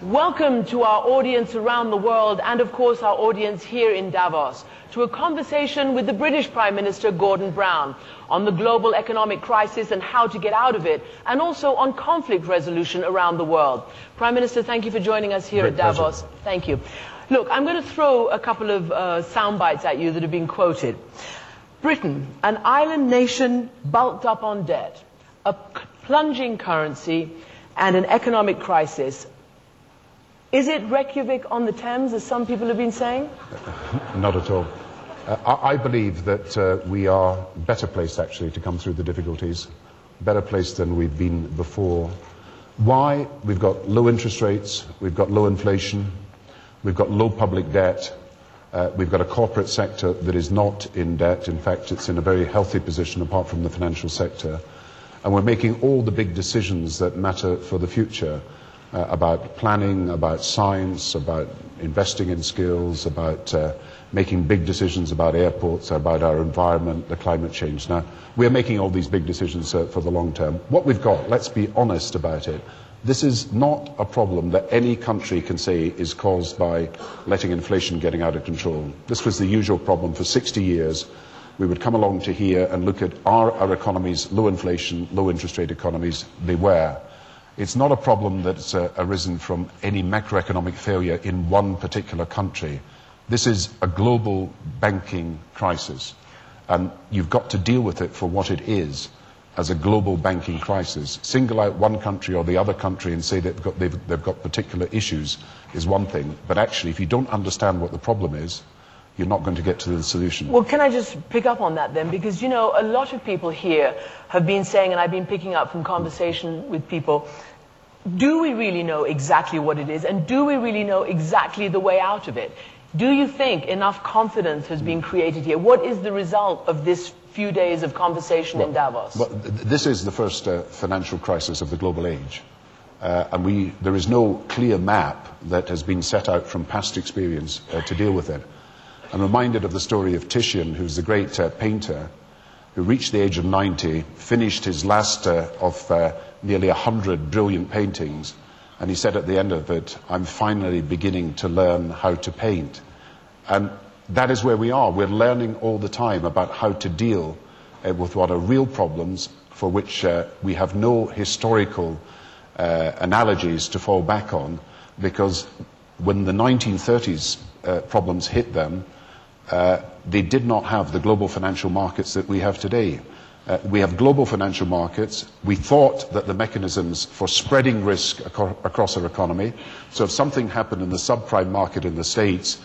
Welcome to our audience around the world and, of course, our audience here in Davos, to a conversation with the British Prime Minister Gordon Brown on the global economic crisis and how to get out of it, and also on conflict resolution around the world. Prime Minister, thank you for joining us here at Davos. Pleasure. Thank you. Look, I'm going to throw a couple of sound bites at you that have been quoted. Britain, an island nation bulked up on debt, a plunging currency, and an economic crisis. Is it Reykjavik on the Thames, as some people have been saying? Not at all. I believe that we are better placed, actually, to come through the difficulties, better placed than we've been before. Why? We've got low interest rates, we've got low inflation, we've got low public debt, we've got a corporate sector that is not in debt. In fact, it's in a very healthy position apart from the financial sector. And we're making all the big decisions that matter for the future. About planning, about science, about investing in skills, about making big decisions about airports, about our environment, the climate change. Now, we're making all these big decisions for the long term. What we've got, let's be honest about it, this is not a problem that any country can say is caused by letting inflation getting out of control. This was the usual problem for 60 years. We would come along to here and look at our economies, low inflation, low interest rate economies. They were. It's not a problem that's arisen from any macroeconomic failure in one particular country. This is a global banking crisis, and you've got to deal with it for what it is, as a global banking crisis. Single out one country or the other country and say they've got particular issues is one thing, but actually if you don't understand what the problem is, you're not going to get to the solution. Well, can I just pick up on that then? Because, you know, a lot of people here have been saying, and I've been picking up from conversation with people, do we really know exactly what it is? And do we really know exactly the way out of it? Do you think enough confidence has been created here? What is the result of this few days of conversation in Davos? Well, this is the first financial crisis of the global age. And there is no clear map that has been set out from past experience to deal with it. I'm reminded of the story of Titian, who's the great painter, who reached the age of 90, finished his last of nearly 100 brilliant paintings, and he said at the end of it, I'm finally beginning to learn how to paint. And that is where we are. We're learning all the time about how to deal with what are real problems for which we have no historical analogies to fall back on, because when the 1930s problems hit them, they did not have the global financial markets that we have today. We have global financial markets. We thought that the mechanisms for spreading risk across our economy, so if something happened in the subprime market in the States,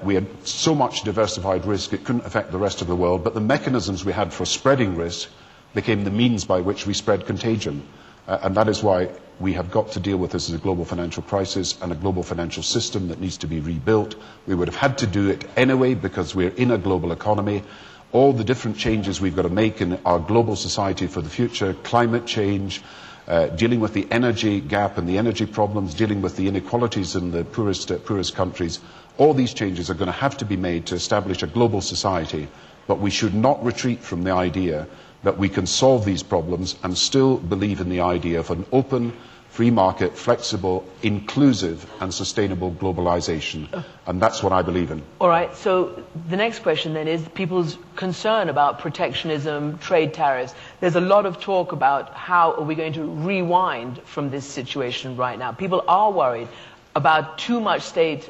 we had so much diversified risk it couldn't affect the rest of the world, but the mechanisms we had for spreading risk became the means by which we spread contagion. And that is why we have got to deal with this as a global financial crisis and a global financial system that needs to be rebuilt. We would have had to do it anyway because we're in a global economy. All the different changes we've got to make in our global society for the future, climate change, dealing with the energy gap and the energy problems, dealing with the inequalities in the poorest countries, all these changes are going to have to be made to establish a global society. But we should not retreat from the idea that we can solve these problems and still believe in the idea of an open, free market, flexible, inclusive and sustainable globalization. And that's what I believe in. All right, so the next question then is people's concern about protectionism, trade tariffs. There's a lot of talk about how are we going to rewind from this situation right now. People are worried about too much state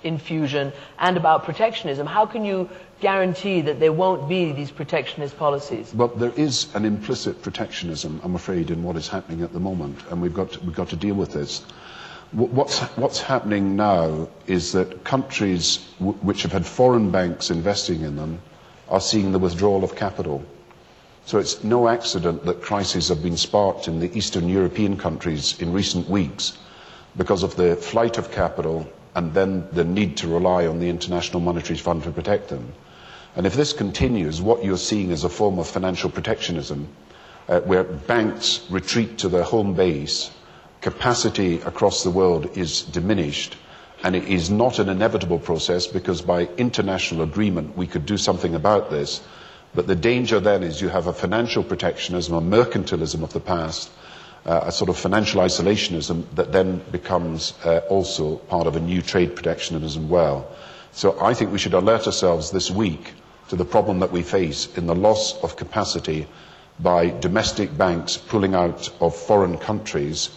infusion and about protectionism. How can you guarantee that there won't be these protectionist policies? Well, there is an implicit protectionism, I'm afraid, in what is happening at the moment, and we've got to deal with this. What's happening now is that countries which have had foreign banks investing in them are seeing the withdrawal of capital. So it's no accident that crises have been sparked in the Eastern European countries in recent weeks because of the flight of capital and then the need to rely on the International Monetary Fund to protect them. And if this continues, what you're seeing is a form of financial protectionism, where banks retreat to their home base, capacity across the world is diminished, and it is not an inevitable process because by international agreement we could do something about this. But the danger then is you have a financial protectionism, a mercantilism of the past, a sort of financial isolationism that then becomes also part of a new trade protectionism well. So I think we should alert ourselves this week to the problem that we face in the loss of capacity by domestic banks pulling out of foreign countries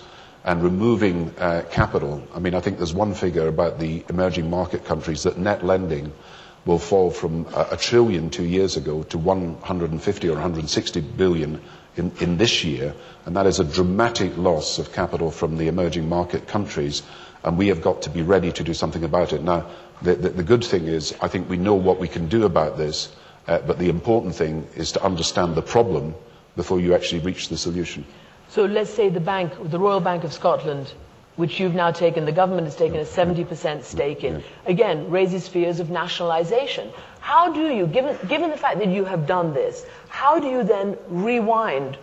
and removing capital. I mean, I think there's one figure about the emerging market countries that net lending will fall from $1 trillion 2 years ago to 150 or 160 billion in this year, and that is a dramatic loss of capital from the emerging market countries, and we have got to be ready to do something about it. Now, the good thing is, I think we know what we can do about this, but the important thing is to understand the problem before you actually reach the solution. So let's say the Royal Bank of Scotland, which you've now taken, the government has taken a 70% stake in, again, raises fears of nationalisation. How do you, given the fact that you have done this, how do you then rewind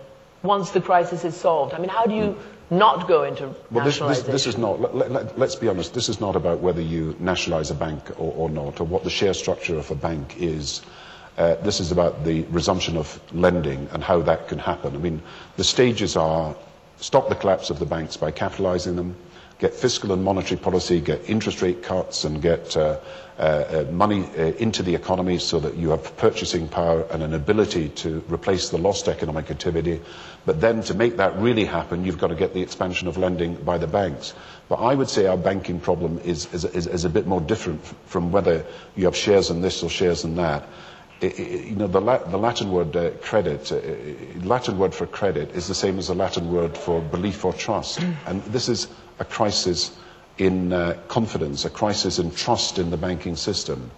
once the crisis is solved? I mean, how do you not go into nationalisation? This is not, let's be honest, this is not about whether you nationalise a bank or not, or what the share structure of a bank is. This is about the resumption of lending and how that can happen. I mean, the stages are stop the collapse of the banks by capitalising them, get fiscal and monetary policy, get interest rate cuts, and get money into the economy so that you have purchasing power and an ability to replace the lost economic activity. But then to make that really happen, you've got to get the expansion of lending by the banks. But I would say our banking problem is a bit more different from whether you have shares in this or shares in that. You know, the Latin word credit, Latin word for credit is the same as the Latin word for belief or trust. And this is a crisis in confidence, a crisis in trust in the banking system.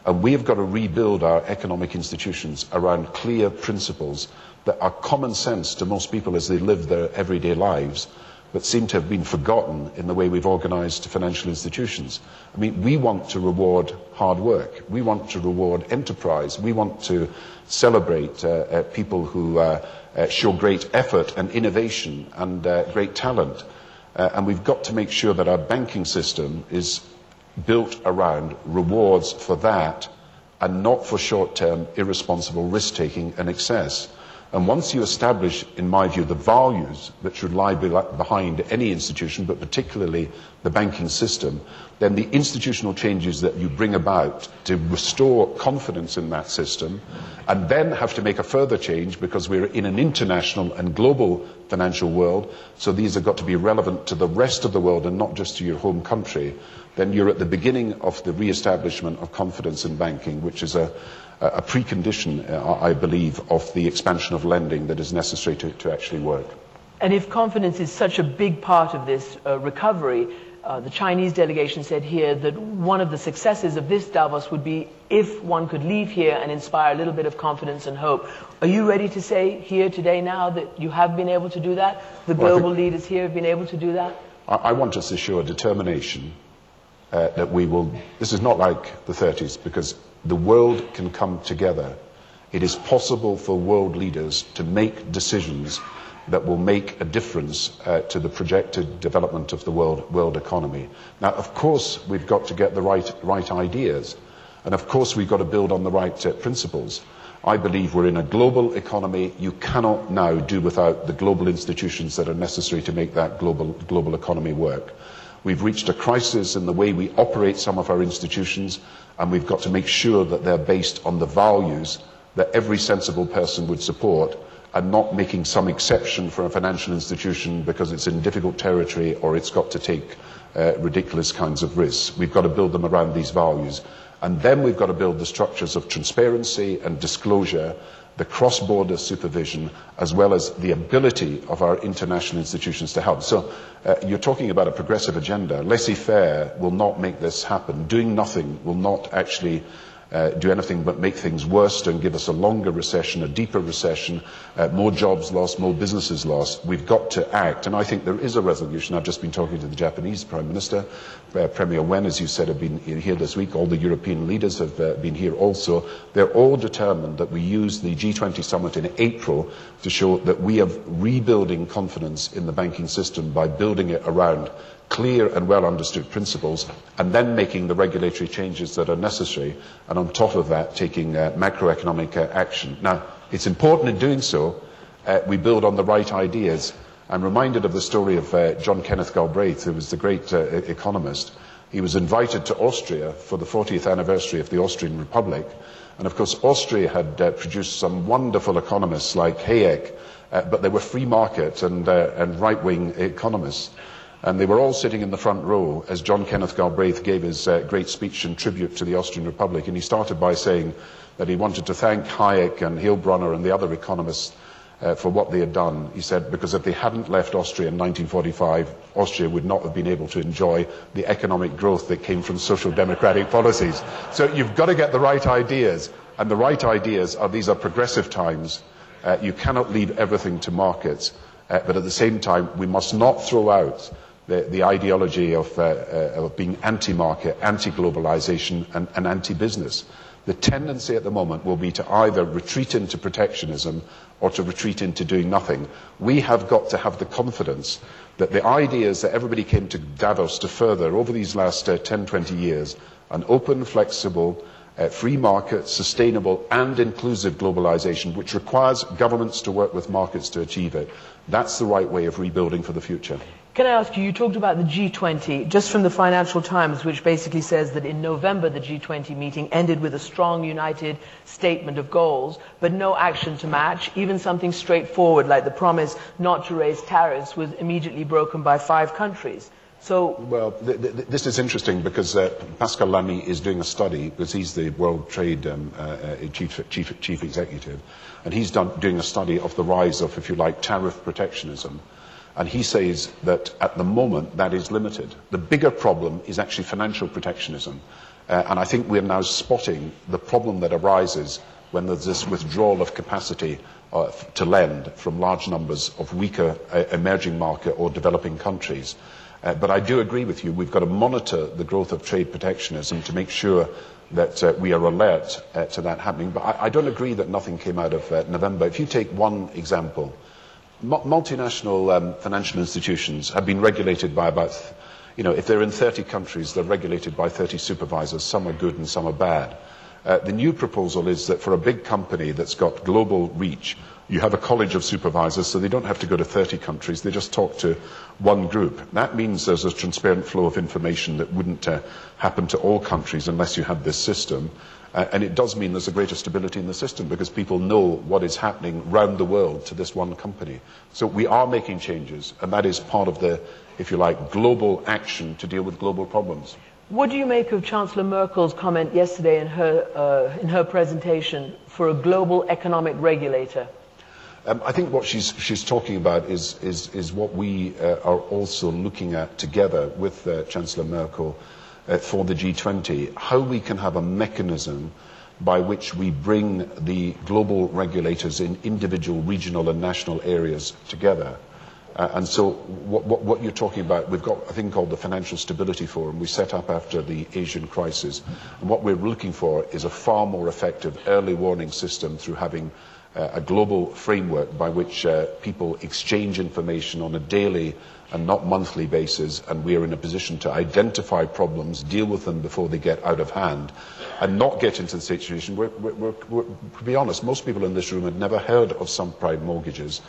And we have got to rebuild our economic institutions around clear principles that are common sense to most people as they live their everyday lives, but seem to have been forgotten in the way we've organised financial institutions. I mean, we want to reward hard work. We want to reward enterprise. We want to celebrate people who show great effort and innovation and great talent. And we've got to make sure that our banking system is built around rewards for that and not for short-term irresponsible risk-taking and excess. And once you establish, in my view, the values that should lie behind any institution, but particularly the banking system, then the institutional changes that you bring about to restore confidence in that system, and then have to make a further change because we're in an international and global financial world, so these have got to be relevant to the rest of the world and not just to your home country, then you're at the beginning of the re-establishment of confidence in banking, which is a precondition, I believe, of the expansion of lending that is necessary to actually work. And if confidence is such a big part of this recovery, the Chinese delegation said here that one of the successes of this Davos would be if one could leave here and inspire a little bit of confidence and hope. Are you ready to say here today now that you have been able to do that? The global leaders here have been able to do that? I want us to show a determination that we will... This is not like the 30s, because the world can come together. It is possible for world leaders to make decisions that will make a difference to the projected development of the world economy. Now, of course, we've got to get the right ideas, and of course we've got to build on the right principles. I believe we're in a global economy. You cannot now do without the global institutions that are necessary to make that global economy work. We've reached a crisis in the way we operate some of our institutions, and we've got to make sure that they're based on the values that every sensible person would support, and not making some exception for a financial institution because it's in difficult territory or it's got to take ridiculous kinds of risks. We've got to build them around these values. And then we've got to build the structures of transparency and disclosure, the cross-border supervision, as well as the ability of our international institutions to help. So you're talking about a progressive agenda. Laissez-faire will not make this happen. Doing nothing will not actually do anything but make things worse and give us a longer recession, a deeper recession, more jobs lost, more businesses lost. We've got to act, and I think there is a resolution. I've just been talking to the Japanese Prime Minister. Premier Wen, as you said, have been here this week. All the European leaders have been here also. They're all determined that we use the G20 summit in April to show that we are rebuilding confidence in the banking system by building it around clear and well understood principles, and then making the regulatory changes that are necessary, and on top of that taking macroeconomic action. Now, it's important in doing so we build on the right ideas, I'm reminded of the story of John Kenneth Galbraith, who was the great economist. He was invited to Austria for the 40th anniversary of the Austrian Republic. And of course, Austria had produced some wonderful economists like Hayek, but they were free market and right-wing economists. And they were all sitting in the front row as John Kenneth Galbraith gave his great speech in tribute to the Austrian Republic. And he started by saying that he wanted to thank Hayek and Heilbronner and the other economists for what they had done. He said, because if they hadn't left Austria in 1945, Austria would not have been able to enjoy the economic growth that came from social democratic policies. So you've got to get the right ideas, and the right ideas are these are progressive times. You cannot leave everything to markets, but at the same time, we must not throw out the ideology of being anti-market, anti-globalization, and anti-business. The tendency at the moment will be to either retreat into protectionism or to retreat into doing nothing. We have got to have the confidence that the ideas that everybody came to Davos to further over these last 10, 20 years, an open, flexible, free market, sustainable and inclusive globalization, which requires governments to work with markets to achieve it, that's the right way of rebuilding for the future. Can I ask you talked about the G20, just from the Financial Times, which basically says that in November the G20 meeting ended with a strong, united statement of goals, but no action to match. Even something straightforward like the promise not to raise tariffs was immediately broken by 5 countries. So, well, this is interesting because Pascal Lamy is doing a study, because he's the World Trade chief executive, and he's doing a study of the rise of, if you like, tariff protectionism. And he says that at the moment that is limited. The bigger problem is actually financial protectionism. And I think we're now spotting the problem that arises when there's this withdrawal of capacity to lend from large numbers of weaker emerging market or developing countries. But I do agree with you, we've got to monitor the growth of trade protectionism to make sure that we are alert to that happening. But I don't agree that nothing came out of November. If you take one example, multinational financial institutions have been regulated by about, if they're in 30 countries, they're regulated by 30 supervisors. Some are good and some are bad. The new proposal is that for a big company that's got global reach, you have a college of supervisors, so they don't have to go to 30 countries, they just talk to one group. That means there's a transparent flow of information that wouldn't happen to all countries unless you had this system. And it does mean there's a greater stability in the system because people know what is happening round the world to this one company. So we are making changes, and that is part of the, if you like, global action to deal with global problems. What do you make of Chancellor Merkel's comment yesterday in her presentation for a global economic regulator? I think what she's talking about is what we are also looking at together with Chancellor Merkel for the G20, how we can have a mechanism by which we bring the global regulators in individual regional and national areas together. And so what you're talking about, we've got a thing called the Financial Stability Forum we set up after the Asian crisis. And what we're looking for is a far more effective early warning system through having a global framework by which people exchange information on a daily and not monthly basis, and we are in a position to identify problems, deal with them before they get out of hand, and not get into the situation where, to be honest, most people in this room had never heard of subprime mortgages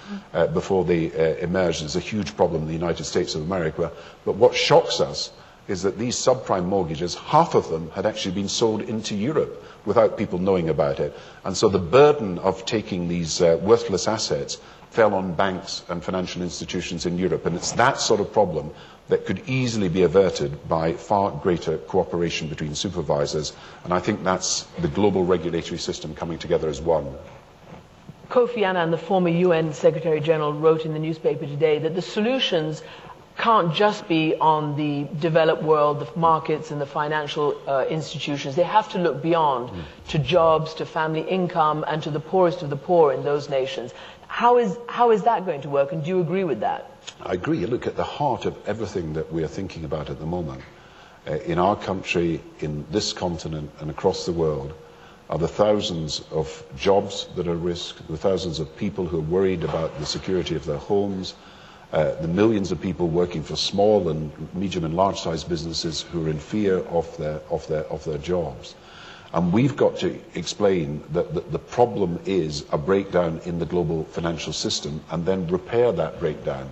before they emerged as a huge problem in the United States of America. But what shocks us is that these subprime mortgages, half of them had actually been sold into Europe without people knowing about it. And so the burden of taking these worthless assets fell on banks and financial institutions in Europe. And it's that sort of problem that could easily be averted by far greater cooperation between supervisors. And I think that's the global regulatory system coming together as one. Kofi Annan, the former UN Secretary General, wrote in the newspaper today that the solutions can't just be on the developed world, the markets and the financial institutions. They have to look beyond to jobs, to family income, and to the poorest of the poor in those nations. How is that going to work, and do you agree with that? I agree. Look, at the heart of everything that we are thinking about at the moment, in our country, in this continent, and across the world, are the thousands of jobs that are at risk, the thousands of people who are worried about the security of their homes, the millions of people working for small and medium and large-sized businesses who are in fear of their jobs. And we've got to explain that the problem is a breakdown in the global financial system and then repair that breakdown.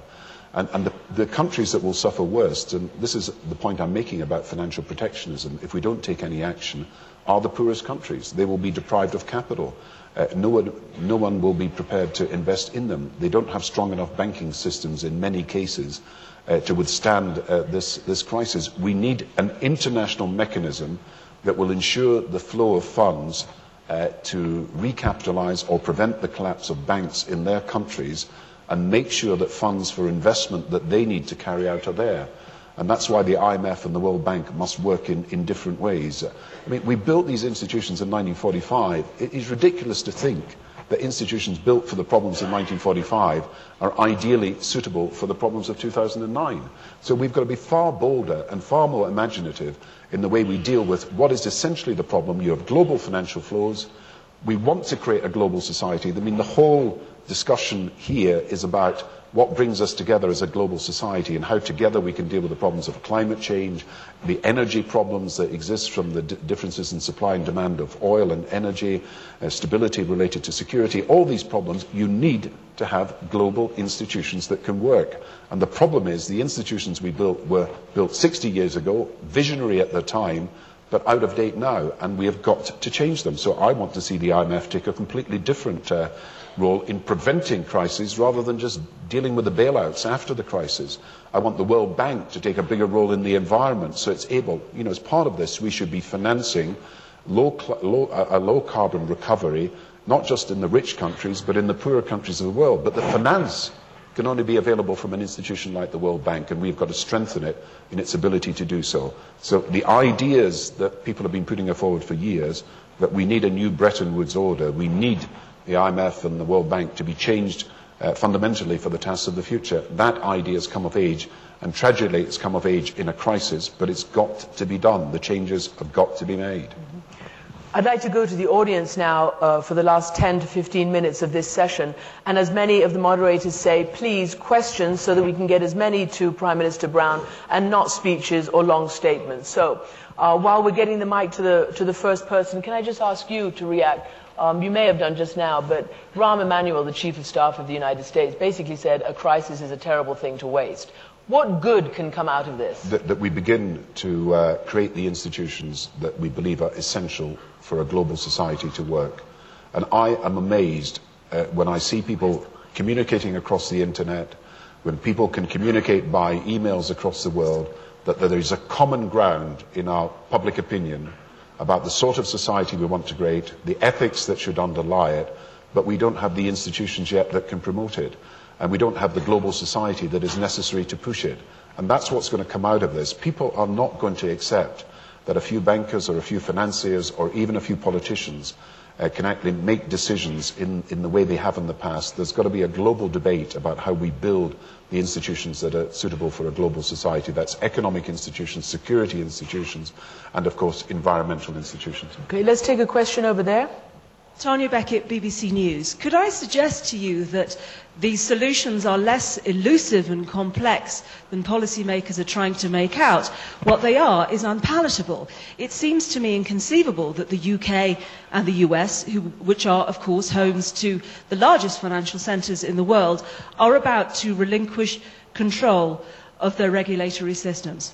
And the countries that will suffer worst, and this is the point I'm making about financial protectionism, if we don't take any action, are the poorest countries. They will be deprived of capital. No one will be prepared to invest in them. They don't have strong enough banking systems in many cases to withstand this crisis. We need an international mechanism that will ensure the flow of funds to recapitalise or prevent the collapse of banks in their countries, and make sure that funds for investment that they need to carry out are there. And that's why the IMF and the World Bank must work in different ways. I mean, we built these institutions in 1945. It is ridiculous to think that institutions built for the problems in 1945 are ideally suitable for the problems of 2009. So we've got to be far bolder and far more imaginative in the way we deal with what is essentially the problem. You have global financial flows. We want to create a global society. I mean, the whole discussion here is about what brings us together as a global society and how together we can deal with the problems of climate change, the energy problems that exist from the differences in supply and demand of oil and energy, stability related to security. All these problems, you need to have global institutions that can work. And the problem is the institutions we built were built 60 years ago, visionary at the time, but out of date now, and we have got to change them. So I want to see the IMF take a completely different role in preventing crises rather than just dealing with the bailouts after the crisis. I want the World Bank to take a bigger role in the environment, so it's able, you know, as part of this, we should be financing a low carbon recovery, not just in the rich countries, but in the poorer countries of the world. But the finance can only be available from an institution like the World Bank, and we've got to strengthen it in its ability to do so. So the ideas that people have been putting forward for years, that we need a new Bretton Woods order, we need the IMF and the World Bank to be changed fundamentally for the tasks of the future, that idea has come of age, and tragically it's come of age in a crisis, but it's got to be done. The changes have got to be made. I'd like to go to the audience now for the last 10 to 15 minutes of this session, and as many of the moderators say, please questions so that we can get as many to Prime Minister Brown and not speeches or long statements. So while we're getting the mic to the first person, can I just ask you to react? You may have done just now, but Rahm Emanuel, the Chief of Staff of the United States, basically said a crisis is a terrible thing to waste. What good can come out of this? That we begin to create the institutions that we believe are essential for a global society to work. And I am amazed when I see people communicating across the internet, when people can communicate by emails across the world, that there is a common ground in our public opinion about the sort of society we want to create, the ethics that should underlie it, but we don't have the institutions yet that can promote it. And we don't have the global society that is necessary to push it. And that's what's going to come out of this. People are not going to accept that a few bankers or a few financiers or even a few politicians can actually make decisions in the way they have in the past. There's got to be a global debate about how we build the institutions that are suitable for a global society. That's economic institutions, security institutions, and of course environmental institutions. Okay, let's take a question over there. Tanya Beckett, BBC News. Could I suggest to you that these solutions are less elusive and complex than policymakers are trying to make out? What they are is unpalatable. It seems to me inconceivable that the UK and the US, which are, of course, homes to the largest financial centres in the world, are about to relinquish control of their regulatory systems.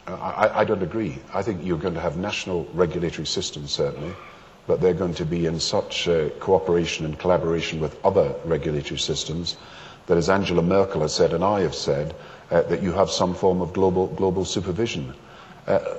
I don't agree. I think you're going to have national regulatory systems, certainly, but they're going to be in such cooperation and collaboration with other regulatory systems that, as Angela Merkel has said and I have said, that you have some form of global supervision.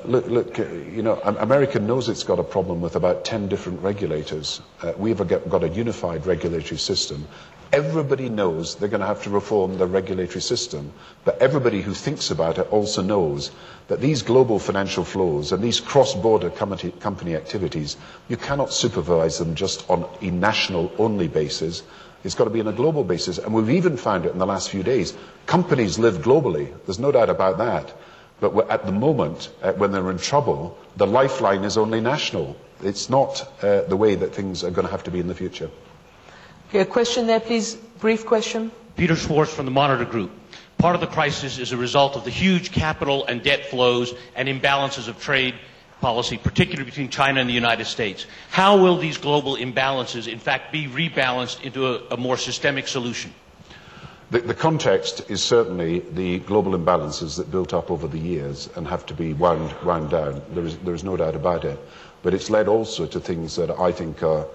Look, you know, America knows it's got a problem with about 10 different regulators. We've got a unified regulatory system. Everybody knows they're going to have to reform the regulatory system, but everybody who thinks about it also knows that these global financial flows and these cross-border company activities, you cannot supervise them just on a national-only basis. It's got to be on a global basis, and we've even found it in the last few days. Companies live globally, there's no doubt about that, but at the moment, when they're in trouble, the lifeline is only national. It's not the way that things are going to have to be in the future. Okay, a question there, please. Brief question. Peter Schwartz from the Monitor Group. Part of the crisis is a result of the huge capital and debt flows and imbalances of trade policy, particularly between China and the United States. How will these global imbalances, in fact, be rebalanced into a more systemic solution? The context is certainly the global imbalances that built up over the years and have to be wound down. There is no doubt about it. But it's led also to things that I think are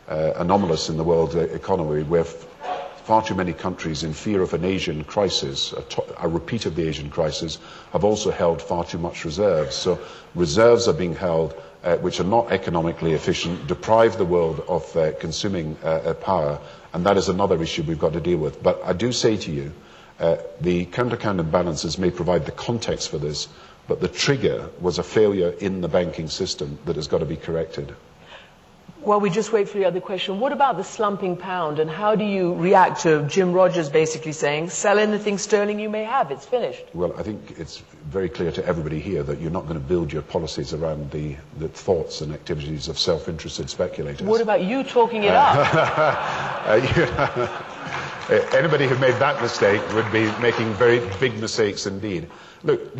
anomalous in the world economy, where far too many countries, in fear of an Asian crisis, a repeat of the Asian crisis, have also held far too much reserves. So reserves are being held which are not economically efficient, deprive the world of consuming power, and that is another issue we've got to deal with. But I do say to you, the counter-account imbalances may provide the context for this, but the trigger was a failure in the banking system that has got to be corrected. While we just wait for the other question, what about the slumping pound, and how do you react to Jim Rogers basically saying, sell anything sterling you may have, it's finished? Well, I think it's very clear to everybody here that you're not going to build your policies around the thoughts and activities of self-interested speculators. What about you talking it up? Anybody who made that mistake would be making very big mistakes indeed. Look,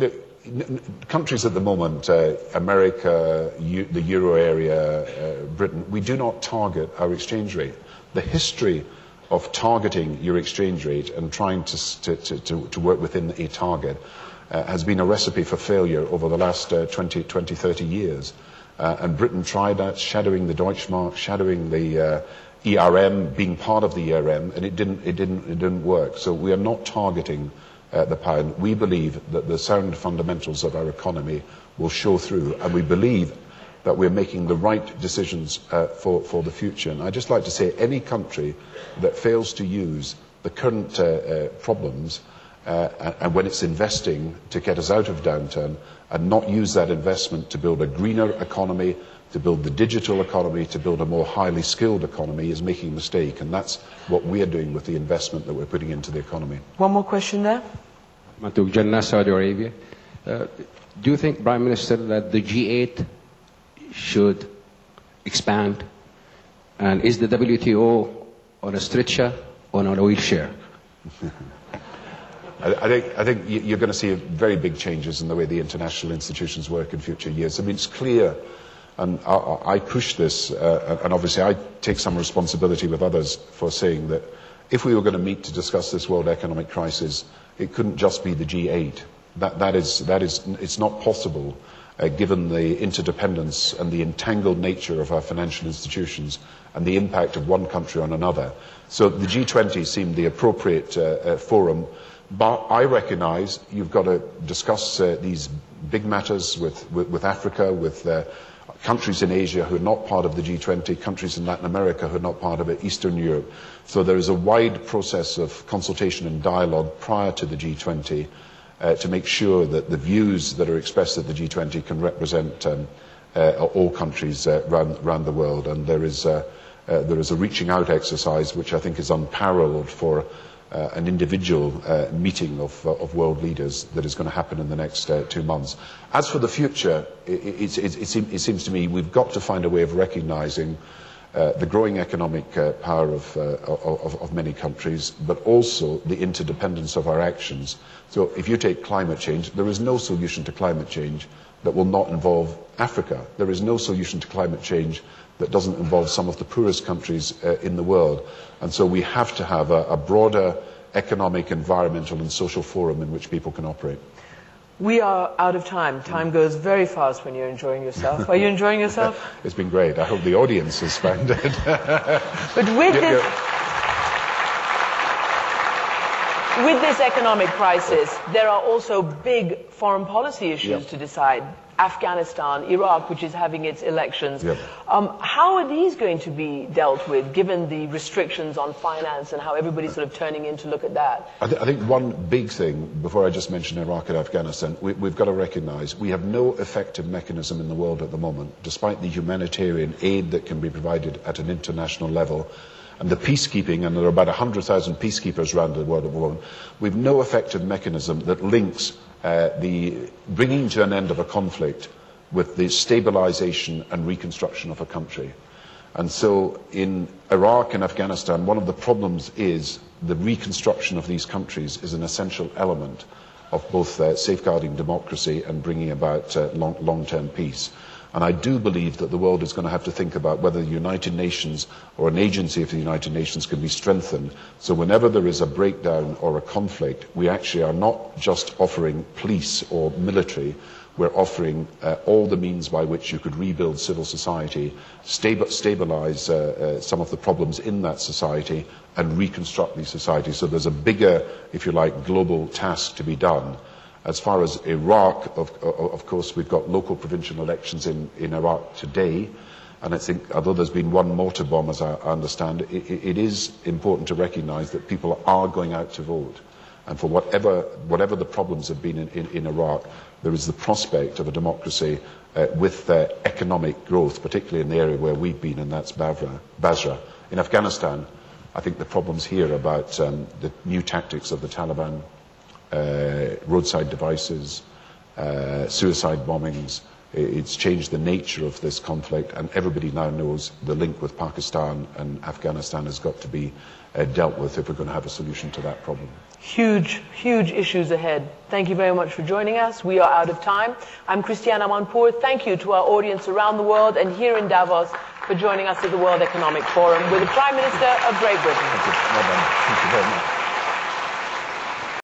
countries at the moment, America, the Euro area, Britain, we do not target our exchange rate. The history of targeting your exchange rate and trying to work within a target has been a recipe for failure over the last 20, 30 years. And Britain tried that, shadowing the Deutschmark, shadowing the ERM, being part of the ERM, and it didn't work. So we are not targeting the pound. We believe that the sound fundamentals of our economy will show through, and we believe that we're making the right decisions for the future. And I'd just like to say, any country that fails to use the current problems and when it's investing to get us out of downturn, and not use that investment to build a greener economy, to build the digital economy, to build a more highly skilled economy, is making a mistake. And that's what we are doing with the investment that we're putting into the economy. One more question there. Matuk Jannah, Saudi Arabia. Do you think, Prime Minister, that the G8 should expand? And is the WTO on a stretcher or on a wheelchair? I think you're going to see very big changes in the way the international institutions work in future years. I mean, it's clear, and I push this, and obviously I take some responsibility with others for saying that if we were going to meet to discuss this world economic crisis, it couldn't just be the G8. It's not possible, given the interdependence and the entangled nature of our financial institutions and the impact of one country on another. So the G20 seemed the appropriate forum. But I recognise you've got to discuss these big matters with Africa, with countries in Asia who are not part of the G20, countries in Latin America who are not part of it, Eastern Europe. So there is a wide process of consultation and dialogue prior to the G20 to make sure that the views that are expressed at the G20 can represent all countries around the world. And there is a reaching out exercise which I think is unparalleled for an individual meeting of world leaders that is going to happen in the next 2 months. As for the future, it seems to me we've got to find a way of recognising the growing economic power of many countries, but also the interdependence of our actions. So if you take climate change, there is no solution to climate change that will not involve Africa. There is no solution to climate change that doesn't involve some of the poorest countries in the world. And so we have to have a broader economic, environmental and social forum in which people can operate. We are out of time. Time goes very fast when you're enjoying yourself. Are you enjoying yourself? It's been great. I hope the audience has found it. But with this economic crisis, there are also big foreign policy issues to decide. Afghanistan, Iraq, which is having its elections. How are these going to be dealt with, given the restrictions on finance and how everybody's sort of turning in to look at that? I think one big thing, before I just mention Iraq and Afghanistan, we've got to recognise we have no effective mechanism in the world at the moment, despite the humanitarian aid that can be provided at an international level, and the peacekeeping, and there are about 100,000 peacekeepers around the world at the moment. We've no effective mechanism that links the bringing to an end of a conflict with the stabilisation and reconstruction of a country. And so in Iraq and Afghanistan, one of the problems is the reconstruction of these countries is an essential element of both safeguarding democracy and bringing about long-term peace. And I do believe that the world is going to have to think about whether the United Nations or an agency of the United Nations can be strengthened. So whenever there is a breakdown or a conflict, we actually are not just offering police or military, we're offering all the means by which you could rebuild civil society, stabilise some of the problems in that society, and reconstruct these societies. So there's a bigger, if you like, global task to be done. As far as Iraq, of course, we've got local provincial elections in Iraq today, and I think, although there's been one mortar bomb, as I understand, it is important to recognise that people are going out to vote. And for whatever the problems have been in Iraq, there is the prospect of a democracy with economic growth, particularly in the area where we've been, and that's Basra. In Afghanistan, I think the problems here about the new tactics of the Taliban, roadside devices, suicide bombings, it's changed the nature of this conflict, and everybody now knows the link with Pakistan and Afghanistan has got to be dealt with if we're going to have a solution to that problem. Huge, huge issues ahead. Thank you very much for joining us. We are out of time. I'm Christiane Amanpour. Thank you to our audience around the world and here in Davos for joining us at the World Economic Forum with the Prime Minister of Great Britain. Thank you. Well done. Thank you very much.